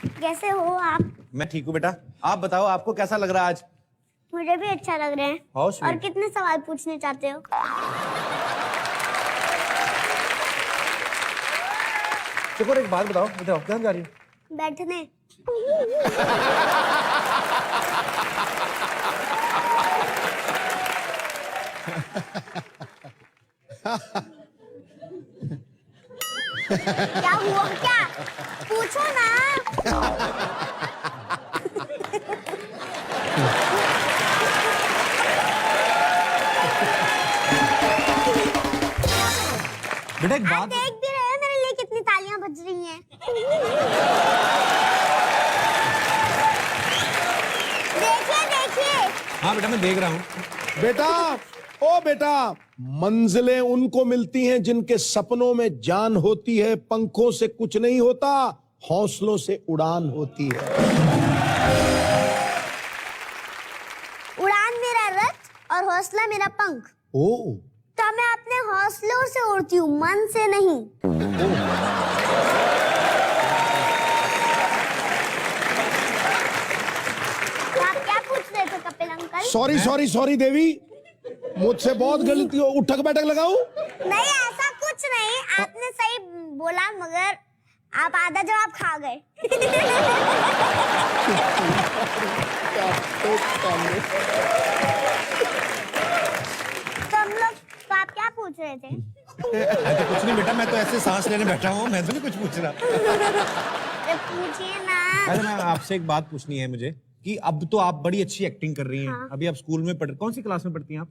कैसे हो आप? मैं ठीक हूँ बेटा, आप बताओ आपको कैसा लग रहा है आज? मुझे भी अच्छा लग रहा है। How sweet. और कितने सवाल पूछने चाहते हो? चकोर एक बात बताओ, बताओ कहाँ जा रही हो? बैठने। क्या हुआ क्या? पूछो ना। बेटा एक आप बात, देख भी रहे हो मेरे लिए कितनी तालियां बज रही हैं। देखिए देखिए। हाँ बेटा मैं देख रहा हूँ। बेटा, ओ बेटा, मंजिलें उनको मिलती हैं जिनके सपनों में जान होती है। पंखों से कुछ नहीं होता, हौसलों से उड़ान होती है। उड़ान मेरा रथ और हौसला मेरा पंख। ओ तो मैं अपने हौसलों से उड़ती हूँ, मन से नहीं। तो आप क्या पूछ रहे थे Kapil uncle? Sorry sorry sorry Devi, मुझसे बहुत गलती हो। उठक बैठक लगाऊं? नहीं ऐसा कुछ नहीं, आपने सही बोला मगर आप आधा जवाब खा गए। तो हम लोग, तो आप क्या पूछ रहे थे? मैं तो कुछ नहीं बेटा, मैं तो ऐसे सांस लेने बैठा हूँ, मैं तो नहीं कुछ पूछ रहा। अरे पूछिए ना। अरे मैं आपसे एक बात पूछनी है मुझे कि अब तो आप बड़ी अच्छी एक्टिंग कर रही हैं। हाँ। अभी आप स्कूल में कौन सी क्लास में पढ़ती हैं आप?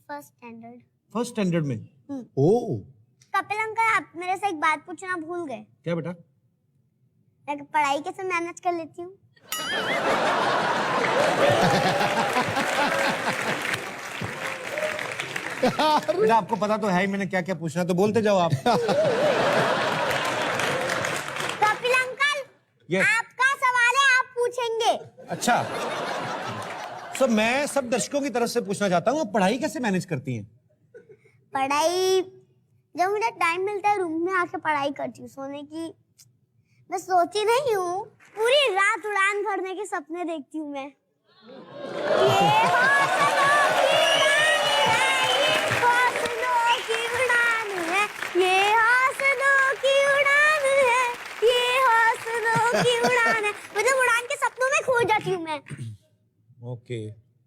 First standard. फर्स्ट स्टैंडर्ड में। ओ कपिल अंकल आप मेरे से एक बात पूछना भूल गए। क्या बेटा? मैं पढ़ाई कैसे मैनेज कर लेती हूँ? बेटा आपको पता तो है ही मैंने क्या क्या पूछना, तो बोलते जाओ आप। Kapil uncle Yes. आपका सवाल है, आप पूछेंगे। अच्छा, सब मैं सब दर्शकों की तरफ से पूछना चाहता हूँ, आप पढ़ाई कैसे मैनेज करती हैं? पढ़ाई जब मुझे टाइम मिलता है रूम में आके पढ़ाई करती हूँ। सोने की मैं सोती नहीं हूँ, पूरी रात उड़ान भरने के सपने देखती हूँ मैं। ये हौसलों की उड़ान है, ये हौसलों की उड़ान है, ये हौसलों की उड़ान है। मतलब उड़ान के सपनों में खो जाती हूँ मैं। ओके।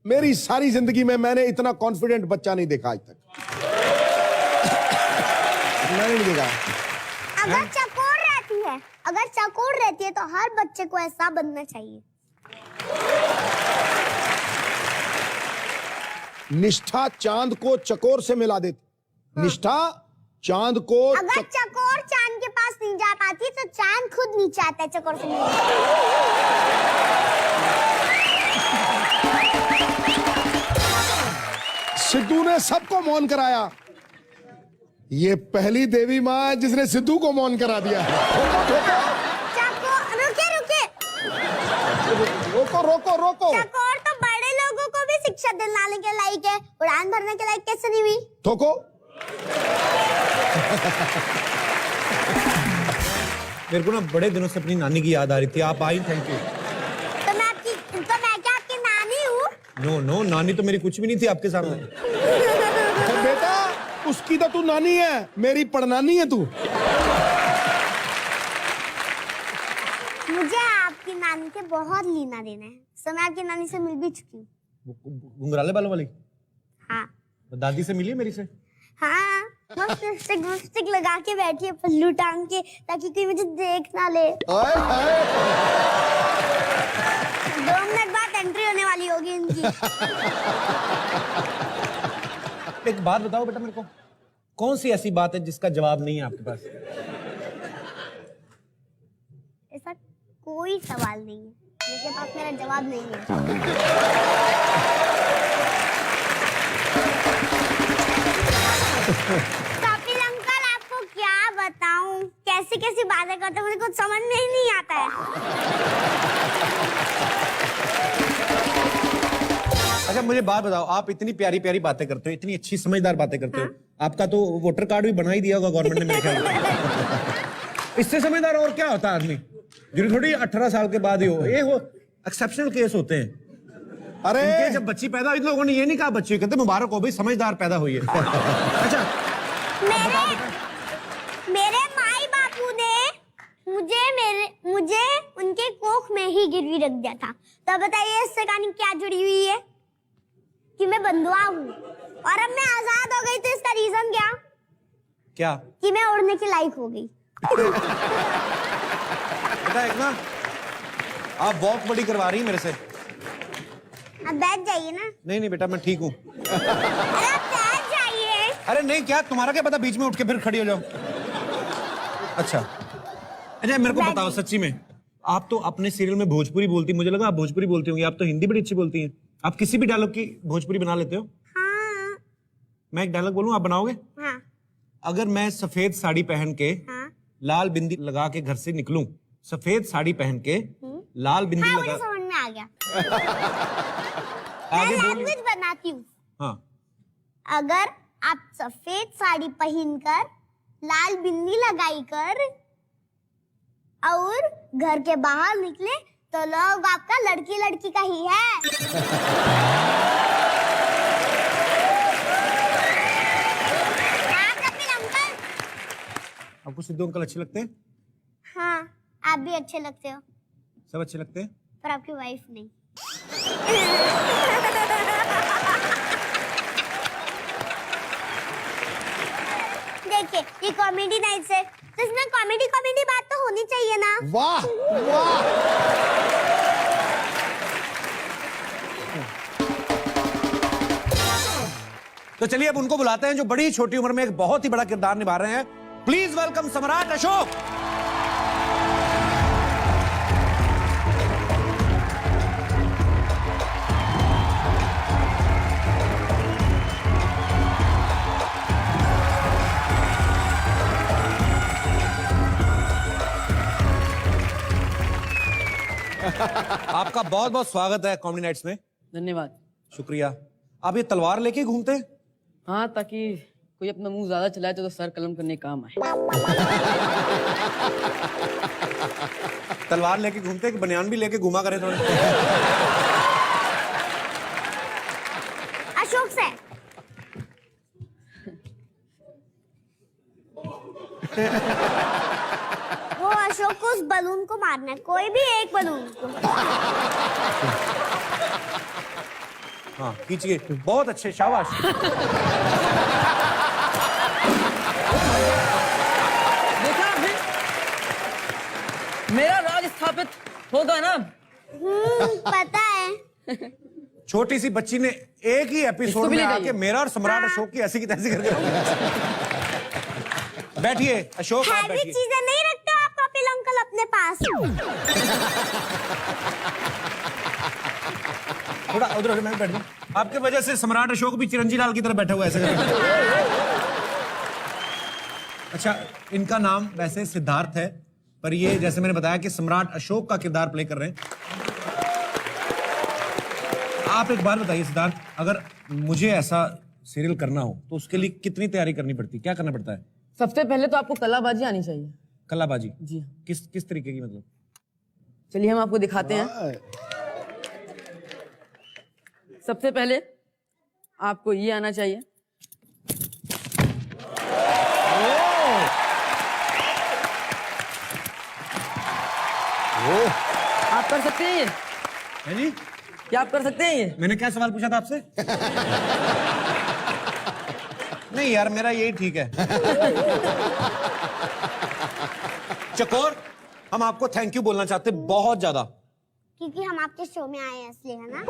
मेरी सारी जिंदगी में मैंने इतना कॉन्फिडेंट बच्चा नहीं देखा आज तक। मैंने नहीं देखा। अगर चकोर रहती है, अगर चकोर रहती है तो हर बच्चे को ऐसा बनना चाहिए। निष्ठा चांद को चकोर से मिला देती। निष्ठा चांद को अगर चकोर चांद के पास नहीं जा पाती तो चांद खुद नीचे आता है चकोर से मिलने। सिद्धू ने सबको मौन कराया। ये पहली देवी माँ है जिसने सिद्धू को मौन करा दिया। चकोर रुके रुके, रोको रोको रोको। चकोर तो बड़े लोगों को भी शिक्षा दिलाने के लायक है, उड़ान भरने के लायक कैसे नहीं हुई? ठोको। मेरे को ना बड़े दिनों से अपनी नानी की याद आ रही थी, आप आई, थैंक यू। तो मैं क्या आपकी नानी हूँ? नो नो, नानी तो मेरी कुछ भी नहीं थी आपके सामने। बेटा उसकी तो तू नानी है, मेरी पड़नानी है तू। मुझे आपकी नानी से बहुत लेना देना है, सो मैं आपकी नानी से मिल भी चुकी हूँ। घुंघराले बालों वाली? हाँ दादी से मिली मेरी से? हाँ, मस्त लिपस्टिक लगा के बैठी है पल्लू टांग के, ताकि कोई मुझे देख ना ले। आए, आए। 2 मिनट बाद एंट्री होने वाली होगी इनकी। एक बात बताओ बेटा मेरे को, कौन सी ऐसी बात है जिसका जवाब नहीं है आपके पास? ऐसा कोई सवाल नहीं है जिसके पास मेरा जवाब नहीं है। कपिल अंकल आपको क्या बताऊं, कैसी कैसी बातें करते हो, मुझे कुछ समझ में ही नहीं आता है। अच्छा मुझे बात बताओ, आप इतनी प्यारी प्यारी बातें करते हो, इतनी अच्छी समझदार बातें करते हो, आपका तो वोटर कार्ड भी बना ही दिया होगा गवर्नमेंट ने मेरे ख्याल से। इससे समझदार और क्या होता है आदमी? जरूरी थोड़ी 18 साल के बाद ही हो, ये वो एक्सेप्शनल केस होते हैं। अरे इनके जब बच्ची पैदा हुई, लोगों ने ये नहीं कहा बच्ची, कहते मुबारक हो भाई, समझदार पैदा हुई है। अच्छा, मेरे माई बापू ने मुझे उनके कोख में ही गिरवी रख दिया था। तो बताइए इससे कहानी क्या जुड़ी हुई है कि मैं बंधुआ हूँ और अब मैं आजाद हो गई, तो इसका रीजन क्या? कि मैं उड़ने की लायक हो गई। बेटा एक ना, आप वॉक बड़ी करवा रही हैं मेरे से। अब बैठ जाइए ना। नहीं बेटा, मैं ठीक हूँ। अरे आप बैठ जाइए। अरे नहीं, क्या तुम्हारा क्या पता, बीच में उठ के फिर खड़ी हो जाओ। अच्छा मेरे को बताओ सच्ची में, आप तो अपने सीरियल में भोजपुरी बोलती, मुझे लगा आप भोजपुरी बोलती होंगी। आप तो हिंदी बड़ी अच्छी बोलती हैं। आप किसी भी डायलॉग की भोजपुरी बना लेते हो? हाँ। मैं एक डायलॉग बोलूं, आप बनाओगे? हाँ। अगर मैं सफेद साड़ी पहन के लाल बिंदी लगा के घर से निकलूं, सफेद साड़ी पहन के लाल बिंदी हाँ, लगा, मुझे समझ में आ गया। आगे मैं बोलिए। लैंग्वेज बनाती हूँ। हाँ, अगर आप सफेद साड़ी पहनकर लाल बिंदी लगाई कर और घर के बाहर निकले तो लोग आपका लड़की लड़की का ही है। हाँ कपिल अंकल। आपको सिद्धू अंकल अच्छे लगते हैं? हाँ आप भी अच्छे लगते हो, सब अच्छे लगते हैं, पर आपकी वाइफ नहीं। देखिए ये कॉमेडी नाइट है, तो इसमें कॉमेडी बात तो होनी चाहिए ना। वाह वाह। तो चलिए अब उनको बुलाते हैं जो बड़ी छोटी उम्र में एक बहुत ही बड़ा किरदार निभा रहे हैं। प्लीज वेलकम सम्राट अशोक। आपका बहुत बहुत स्वागत है कॉमेडी नाइट्स में। धन्यवाद। शुक्रिया। आप ये तलवार लेके घूमते हैं? हाँ, ताकि कोई अपना मुंह ज्यादा चलाए तो सर कलम करने काम आए। तलवार लेके घूमते हैं कि बनियान भी लेके घूमा करें थोड़ा? अशोक से वो अशोक को उस बलून को मारना है, कोई भी एक बलून को। हाँ खींचिए, बहुत अच्छे, शाबाश। देखा आपने? मेरा राज स्थापित होगा ना। पता है। छोटी सी बच्ची ने एक ही इसको एपिसोड भी में ले आके जाइए। मेरा और सम्राट अशोक की ऐसी की तैसी करके बैठिए। अशोक आप हैवी बैठिए। चीजें नहीं रखते हो आप कपिल अंकल अपने पास। थोड़ा उधर मैं बैठ जाऊं। आपके वजह से सम्राट अशोक भी चिरंजी लाल की तरह बैठा हुआ है ऐसे करके। अच्छा, इनका नाम वैसे सिद्धार्थ है, पर ये जैसे मैंने बताया कि सम्राट अशोक का किरदार प्ले कर रहे हैं। आप एक बात बताइए सिद्धार्थ, अगर मुझे ऐसा सीरियल करना हो तो उसके लिए कितनी तैयारी करनी पड़ती है, क्या करना पड़ता है? सबसे पहले तो आपको कलाबाजी आनी चाहिए। कलाबाजी? जी हाँ। किस तरीके की मतलब? चलिए हम आपको दिखाते हैं। सबसे पहले आपको ये आना चाहिए। आप कर सकते हैं ये? है जी? क्या आप कर सकते हैं ये? मैंने क्या सवाल पूछा था आपसे? नहीं यार, मेरा यही ठीक है। चकोर, हम आपको थैंक यू बोलना चाहते हैं बहुत ज्यादा। क्योंकि हम आपके शो में आए हैं इसलिए, है ना?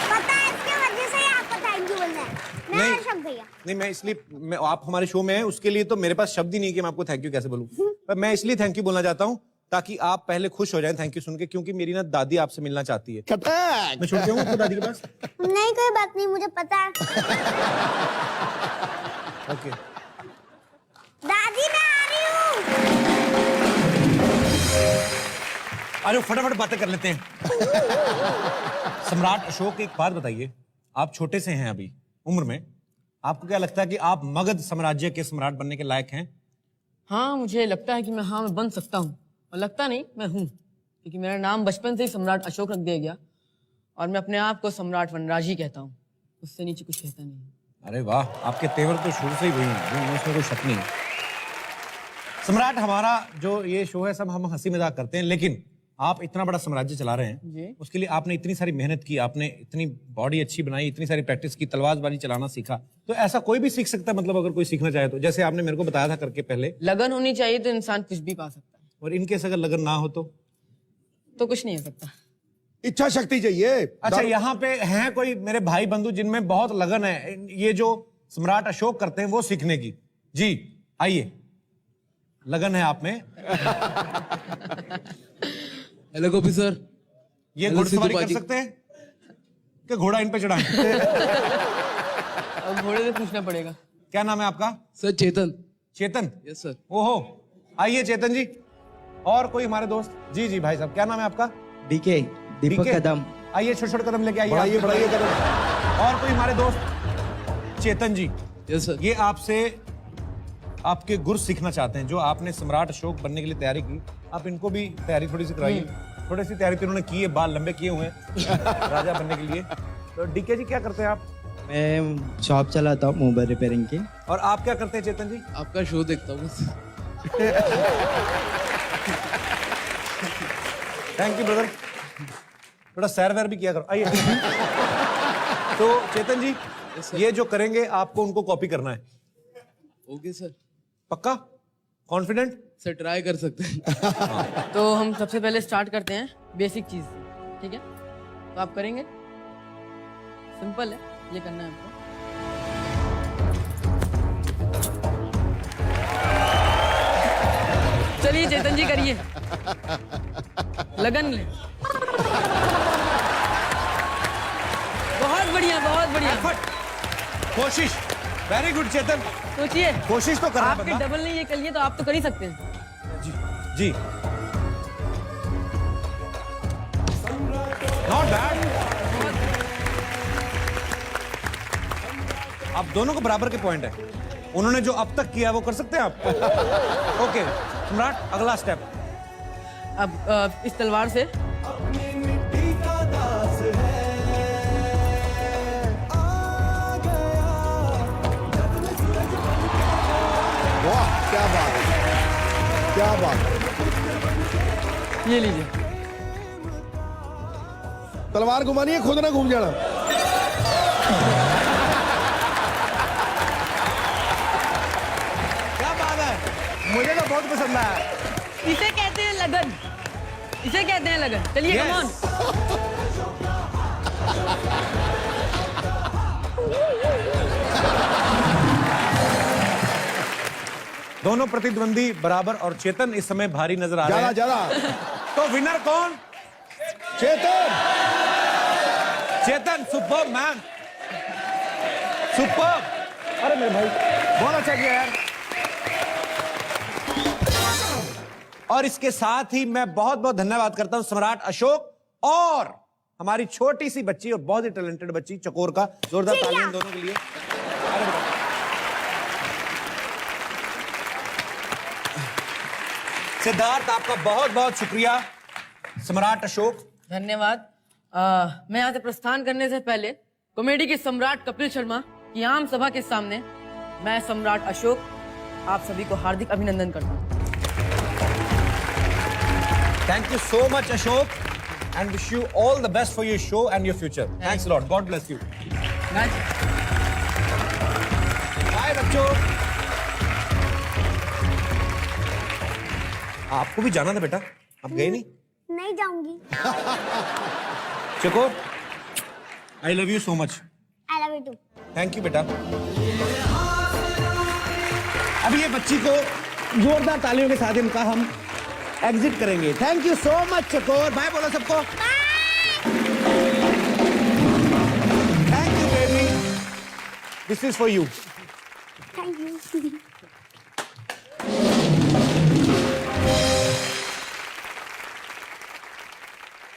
पता है इसके वजह से ही आपको थैंक यू बोलना है। मैं नहीं। अशोक भैया। नहीं, मैं इसलिए आप हमारे शो में हैं, उसके लिए तो मेरे पास शब्द ही नहीं कि मैं आपको थैंक यू कैसे बोलूं। पर मैं इसलिए थैंक यू बोलना चाहता हूं ताकि आप पहले खुश हो जाएं थैंक यू सुन के, क्योंकि मेरी ना दादी आपसे मिलना चाहती है। कटक। मैं छोड़ के आऊं आपको दादी के पास? नहीं कोई बात नहीं, मुझे पता है। ओके। दादी मैं आ रही हूँ। अरे फटाफट बातें कर लेते हैं। सम्राट अशोक, एक बात बताइए, आप छोटे से हैं अभी उम्र में, आपको क्या लगता है कि आप मगध साम्राज्य के सम्राट बनने के लायक हैं? हाँ, मुझे लगता है कि मैं बन सकता हूँ, और लगता नहीं, मैं हूँ, क्योंकि मेरा नाम बचपन से ही सम्राट अशोक रख दिया गया और मैं अपने आप को सम्राट वनराज ही कहता हूँ, उससे नीचे कुछ कहता नहीं। अरे वाह, आपके तेवर तो शुरू से ही वही हैं, उसमें कोई शक नहीं है। सम्राट, हमारा जो ये शो है सब हम हंसी मजाक करते हैं, लेकिन आप इतना बड़ा साम्राज्य चला रहे जी। हैं, उसके लिए आपने इतनी सारी मेहनत की, आपने इतनी बॉडी अच्छी बनाई, इतनी सारी प्रैक्टिस की, तलवारबाजी चलाना सीखा, तो ऐसा कोई भी सीख सकता है? मतलब अगर कोई सीखना चाहे तो, जैसे आपने मेरे को बताया था करके पहले। लगन होनी चाहिए तो इंसान कुछ भी पा सकता है, और इनकेस अगर लगन ना हो तो कुछ नहीं हो सकता। इच्छा शक्ति चाहिए। अच्छा, यहाँ पे हैं कोई मेरे भाई बंधु जिनमें बहुत लगन है ये जो सम्राट अशोक करते हैं वो सीखने की? जी आइए, लगन है आप में। हेलो गोपी सर। ये हेलो घुड़सवारी कर सिद्धू सकते हैं कि घोड़ा इन पे चढ़ाएं? अब घोड़े से पूछना पड़ेगा। क्या नाम है आपका? Sir Chetan. Chetan? Yes sir. ओहो, आइए चेतन जी। और कोई हमारे दोस्त? जी जी भाई साहब, क्या नाम है आपका? डीके, दीपक ठीक है? कदम। आइए, छोटे छोटे कदम लेके आइए। बढ़ाइए बढ़ाइए कदम। और कोई हमारे दोस्त? चेतन जी, यस सर। ये आपसे आपके गुर सीखना चाहते हैं, जो आपने सम्राट अशोक बनने के लिए तैयारी की, आप इनको भी तैयारी थोड़ी सी कराइए। थोड़ी सी तैयारी तो इन्होंने की है, बाल लंबे किए हुए हैं राजा बनने के लिए। तो डीके जी क्या करते हैं आप? मैं शॉप चलाता हूँ मोबाइल रिपेयरिंग की। और आप क्या करते हैं चेतन जी? आपका शो देखता हूँ। थैंक यू ब्रदर, थोड़ा सैर वैर भी किया करो। आइए। तो चेतन जी, ये जो करेंगे आपको उनको कॉपी करना है। Okay sir. पक्का? कॉन्फिडेंट? सर ट्राई कर सकते हैं। तो हम सबसे पहले स्टार्ट करते हैं बेसिक चीज से, ठीक है? तो आप करेंगे, सिंपल है, ये करना है आपको। चलिए चेतन जी करिए, लगन ले। बहुत बढ़िया, बहुत बढ़िया। कोशिश, वेरी गुड चेतन। सोचिए, कोशिश तो करना आपके बंदा। डबल नहीं ये कर लिए तो आप तो कर ही सकते हैं। जी जी, नॉट बैड। आप दोनों को बराबर के पॉइंट है। उन्होंने जो अब तक किया वो कर सकते हैं आप। ओके सम्राट, अगला स्टेप। अब इस तलवार से वाह, क्या बात है, क्या बात है। ये लीजिए। तलवार घुमानी है, खुद ना घूम जाना। क्या बात है, मुझे तो बहुत पसंद आया। इसे कहते हैं लगन, इसे कहते हैं लगन। चलिए Yes. Come on. दोनों प्रतिद्वंदी बराबर और चेतन इस समय भारी नजर आ रहे ज्यादा हैं। ज्यादा। तो विनर कौन? चेतन। चेतन, सुपर मैन, सुपर। अरे मेरे भाई, बहुत अच्छा किया यार। और इसके साथ ही मैं बहुत बहुत धन्यवाद करता हूं सम्राट अशोक और हमारी छोटी सी बच्ची और बहुत ही टैलेंटेड बच्ची चकोर का। जोरदार तालियां दोनों के लिए। अरे बेटा। सिद्धार्थ, आपका बहुत बहुत शुक्रिया। सम्राट अशोक, धन्यवाद। मैं यहाँ से प्रस्थान करने से पहले कॉमेडी के सम्राट कपिल शर्मा की आम सभा के सामने मैं सम्राट अशोक आप सभी को हार्दिक अभिनंदन करता हूँ। Thank you so much Ashok and wish you all the best for your show and your future. Thanks lot, God bless you. Bye बच्चों। आपको भी जाना था बेटा, आप गए नहीं? नहीं जाऊंगी। Chakor, I love you so much. I love you too. Thank you बेटा। अभी ये बच्ची को जोरदार तालियों के साथ इनका हम एग्जिट करेंगे। Thank you so much Chakor. Bye बोलो सबको। Thank you baby, this is for you. Thank you.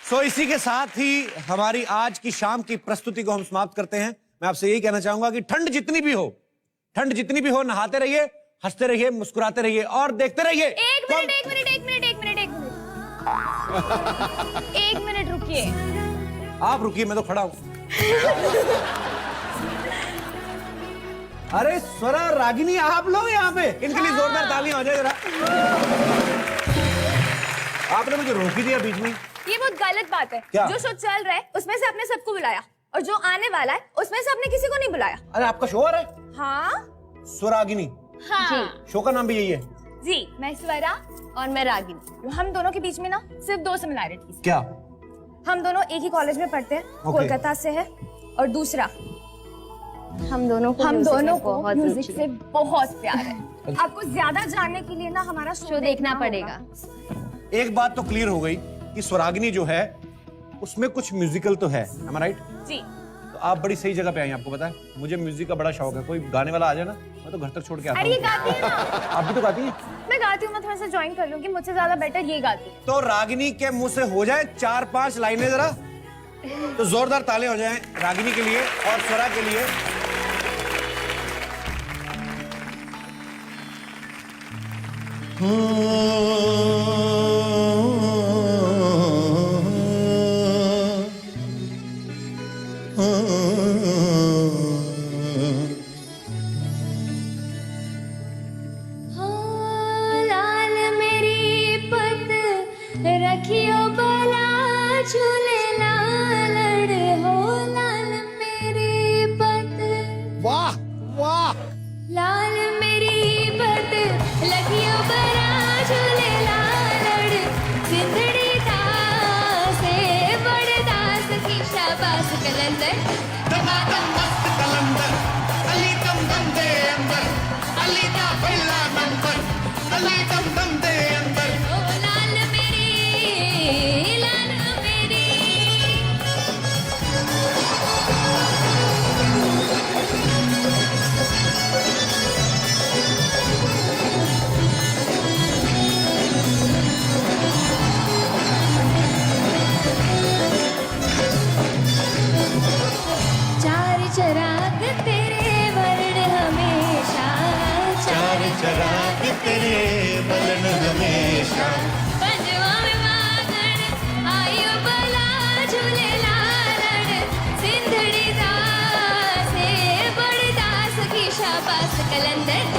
So इसी के साथ ही हमारी आज की शाम की प्रस्तुति को हम समाप्त करते हैं। मैं आपसे यही कहना चाहूंगा कि ठंड जितनी भी हो, नहाते रहिए हंसते रहिए, मुस्कुराते रहिए और देखते रहिए। एक मिनट रुकिए। आप रुकिए, मैं तो खड़ा हूं। अरे स्वरा, रागिनी, आप लोग यहाँ पे, इनके लिए जोरदार तालियां हो जाए जरा। आपने मुझे रोक ही दिया बीच में। ये बहुत गलत बात है। क्या? जो शो चल रहा है उसमें से आपने सबको बुलाया और जो आने वाला है उसमें से आपने किसी को नहीं बुलाया। अरे आपका शो आ रहा है? हाँ स्वरागिनी, हाँ शो का नाम भी यही है जी। मैं स्वरा और मैं रागिनी। हम दोनों के बीच में ना सिर्फ 2 सिमिलैरिटीज। क्या? हम दोनों एक ही कॉलेज में पढ़ते हैं, कोलकाता से है। और दूसरा, हम दोनों को म्यूजिक से बहुत प्यार है। आपको ज्यादा जानने के लिए ना हमारा शो देखना पड़ेगा। एक बात तो क्लियर हो गई कि स्वरागिनी जो है उसमें कुछ म्यूजिकल तो है, am I right? जी। तो आप बड़ी सही जगह पे आई, आपको पता है मुझे म्यूजिक का बड़ा शौक है। कोई गाने वाला आ जाए ना, मैं तो घर तक छोड़ के आता अरे ये हूँ। गाती है ना। आप भी तो गाती हैं? मैं गाती हूँ, मैं थोड़ा सा ज्वाइन कर लूंगी, मुझसे ज्यादा बेटर ये गाती है। तो रागिनी के मुंह से हो जाए 4-5 लाइनें जरा, तो जोरदार ताले हो जाएं रागिनी के लिए और स्वरा के लिए। लाल मेरी पत रखियो बला झूले लाल हो। लाल मेरी पत, वाह वाह। लाल मेरी पत लखियो बला झूले लाल। सिंधड़ी दास बड़ दास की शाबाश कलंदर। दमादम मस्त कलंदर, अली दम दम दे अंदर, अली का पहला नंबर, अली दम दम दे अंदर। ओ लाल मेरी, लाल मेरी। चार चराग तेरे वर्ण हमेशा, चार चराग तेरे वर्ण हमेशा। पंजवा में वागण आयो बला झूले लालड़। सिंधड़ी दास बड़ दास की शाबाश कलंदर।